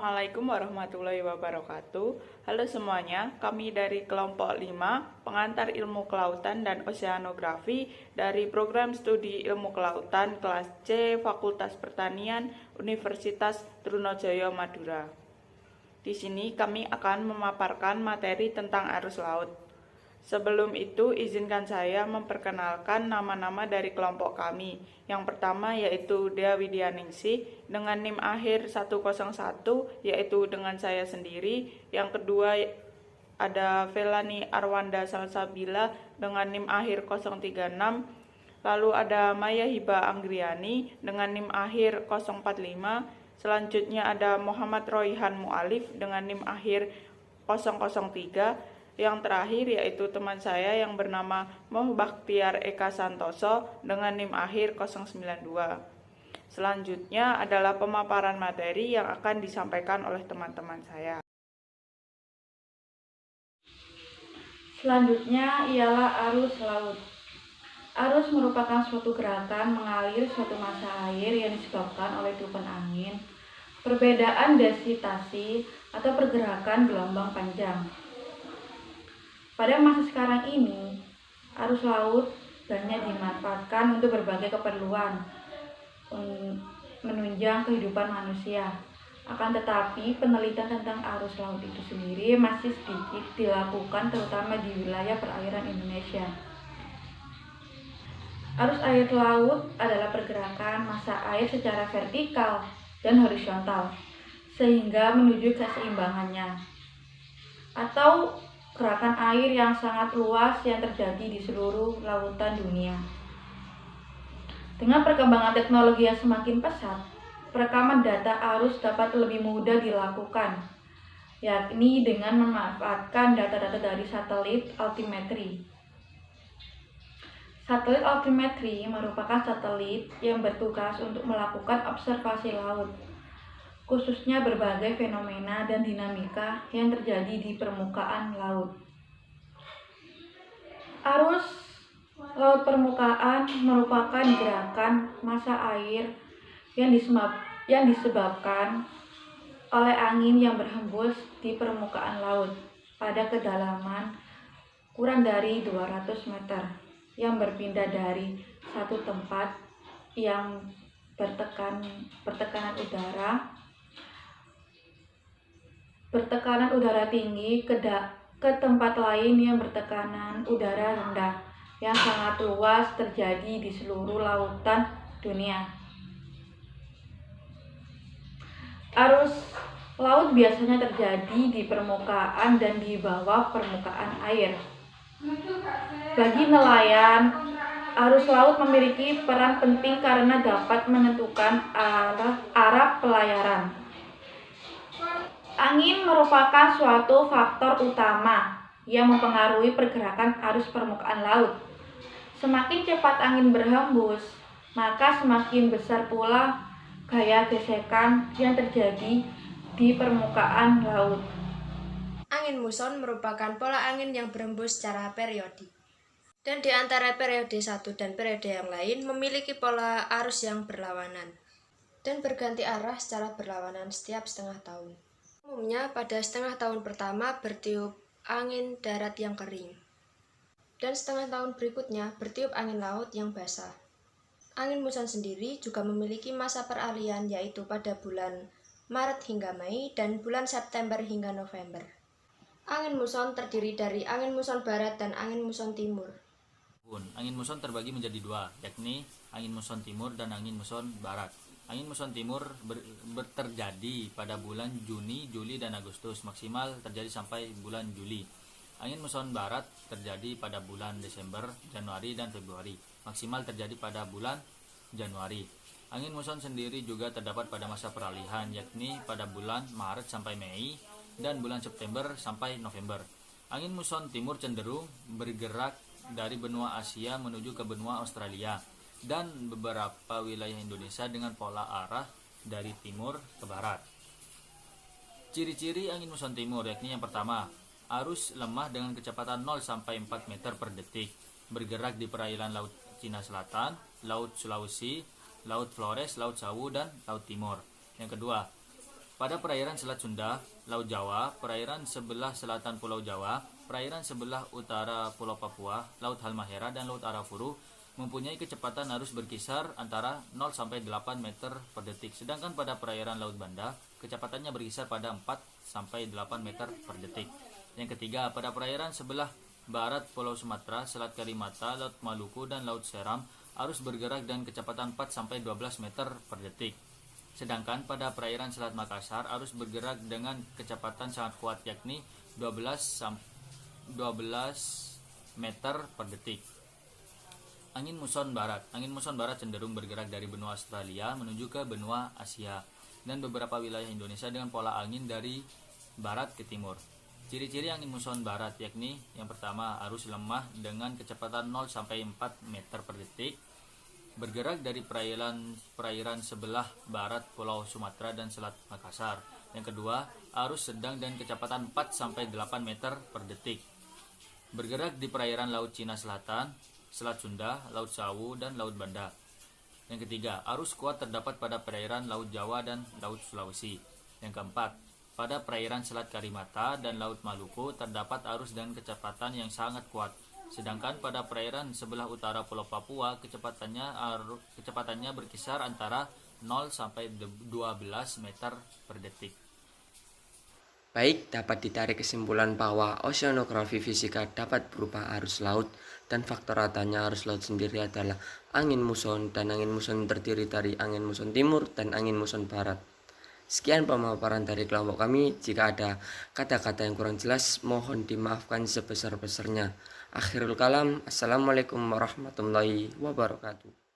Assalamualaikum warahmatullahi wabarakatuh. Halo semuanya, kami dari kelompok 5, pengantar ilmu kelautan dan oseanografi dari program studi ilmu kelautan kelas C Fakultas Pertanian Universitas Trunojoyo Madura. Di sini kami akan memaparkan materi tentang arus laut. Sebelum itu, izinkan saya memperkenalkan nama-nama dari kelompok kami. Yang pertama yaitu Dea Widyaningsih dengan NIM akhir 101, yaitu dengan saya sendiri. Yang kedua ada Velani Arwanda Salsabila dengan NIM akhir 036. Lalu ada Maya Hiba Anggriani dengan NIM akhir 045. Selanjutnya ada Muhammad Royhan Mu'alif dengan NIM akhir 003. Yang terakhir yaitu teman saya yang bernama Moh Bakhtiar Eka Santoso dengan NIM akhir 092. Selanjutnya adalah pemaparan materi yang akan disampaikan oleh teman-teman saya. Selanjutnya ialah arus laut. Arus merupakan suatu gerakan mengalir suatu massa air yang disebabkan oleh tiupan angin, perbedaan densitasi, atau pergerakan gelombang panjang. Pada masa sekarang ini, arus laut banyak dimanfaatkan untuk berbagai keperluan menunjang kehidupan manusia. Akan tetapi, penelitian tentang arus laut itu sendiri masih sedikit dilakukan terutama di wilayah perairan Indonesia. Arus air laut adalah pergerakan massa air secara vertikal dan horizontal sehingga menuju keseimbangannya, atau gerakan air yang sangat luas yang terjadi di seluruh lautan dunia. Dengan perkembangan teknologi yang semakin pesat, perekaman data arus dapat lebih mudah dilakukan, yakni dengan memanfaatkan data-data dari satelit altimetri. Satelit altimetri merupakan satelit yang bertugas untuk melakukan observasi laut, khususnya berbagai fenomena dan dinamika yang terjadi di permukaan laut. Arus laut permukaan merupakan gerakan massa air yang disebabkan oleh angin yang berhembus di permukaan laut pada kedalaman kurang dari 200 meter yang berpindah dari satu tempat yang bertekanan udara tinggi ke tempat lain yang bertekanan udara rendah yang sangat luas terjadi di seluruh lautan dunia. Arus laut biasanya terjadi di permukaan dan di bawah permukaan air. Bagi nelayan, arus laut memiliki peran penting karena dapat menentukan arah pelayaran. Angin merupakan suatu faktor utama yang mempengaruhi pergerakan arus permukaan laut. Semakin cepat angin berhembus, maka semakin besar pula gaya gesekan yang terjadi di permukaan laut. Angin muson merupakan pola angin yang berhembus secara periodik. Dan di antara periode satu dan periode yang lain memiliki pola arus yang berlawanan dan berganti arah secara berlawanan setiap setengah tahun. Umumnya pada setengah tahun pertama bertiup angin darat yang kering, dan setengah tahun berikutnya bertiup angin laut yang basah. Angin muson sendiri juga memiliki masa peralihan yaitu pada bulan Maret hingga Mei dan bulan September hingga November. Angin muson terdiri dari angin muson barat dan angin muson timur. Angin muson terbagi menjadi dua, yakni angin muson timur dan angin muson barat. Angin muson timur terjadi pada bulan Juni, Juli, dan Agustus, maksimal terjadi sampai bulan Juli. Angin muson barat terjadi pada bulan Desember, Januari, dan Februari, maksimal terjadi pada bulan Januari. Angin muson sendiri juga terdapat pada masa peralihan, yakni pada bulan Maret sampai Mei dan bulan September sampai November. Angin muson timur cenderung bergerak dari benua Asia menuju ke benua Australia dan beberapa wilayah Indonesia dengan pola arah dari timur ke barat. Ciri-ciri angin muson timur yakni yang pertama, arus lemah dengan kecepatan 0 sampai 4 meter per detik, bergerak di perairan Laut Cina Selatan, Laut Sulawesi, Laut Flores, Laut Sawu, dan Laut Timur. Yang kedua, pada perairan Selat Sunda, Laut Jawa, perairan sebelah selatan Pulau Jawa, perairan sebelah utara Pulau Papua, Laut Halmahera, dan Laut Arafuru mempunyai kecepatan arus berkisar antara 0 sampai 8 meter per detik. Sedangkan pada perairan Laut Banda, kecepatannya berkisar pada 4 sampai 8 meter per detik. Yang ketiga, pada perairan sebelah barat Pulau Sumatera, Selat Karimata, Laut Maluku, dan Laut Seram, arus bergerak dengan kecepatan 4 sampai 12 meter per detik. Sedangkan pada perairan Selat Makassar, arus bergerak dengan kecepatan sangat kuat, yakni 12 meter per detik. Angin muson barat. Angin muson barat cenderung bergerak dari benua Australia menuju ke benua Asia dan beberapa wilayah Indonesia dengan pola angin dari barat ke timur. Ciri-ciri angin muson barat yakni yang pertama, arus lemah dengan kecepatan 0 sampai 4 meter per detik, bergerak dari perairan sebelah barat Pulau Sumatera dan Selat Makassar. Yang kedua, arus sedang dan kecepatan 4 sampai 8 meter per detik, bergerak di perairan Laut Cina Selatan, Selat Sunda, Laut Sawu, dan Laut Banda. Yang ketiga, arus kuat terdapat pada perairan Laut Jawa dan Laut Sulawesi. Yang keempat, pada perairan Selat Karimata dan Laut Maluku terdapat arus dan kecepatan yang sangat kuat. Sedangkan pada perairan sebelah utara Pulau Papua kecepatannya berkisar antara 0 sampai 12 meter per detik. Baik, dapat ditarik kesimpulan bahwa oceanografi fisika dapat berupa arus laut, dan faktor ratanya arus laut sendiri adalah angin muson, dan angin muson terdiri dari angin muson timur dan angin muson barat. Sekian pemaparan dari kelompok kami. Jika ada kata-kata yang kurang jelas, mohon dimaafkan sebesar-besarnya. Akhirul kalam, Assalamualaikum warahmatullahi wabarakatuh.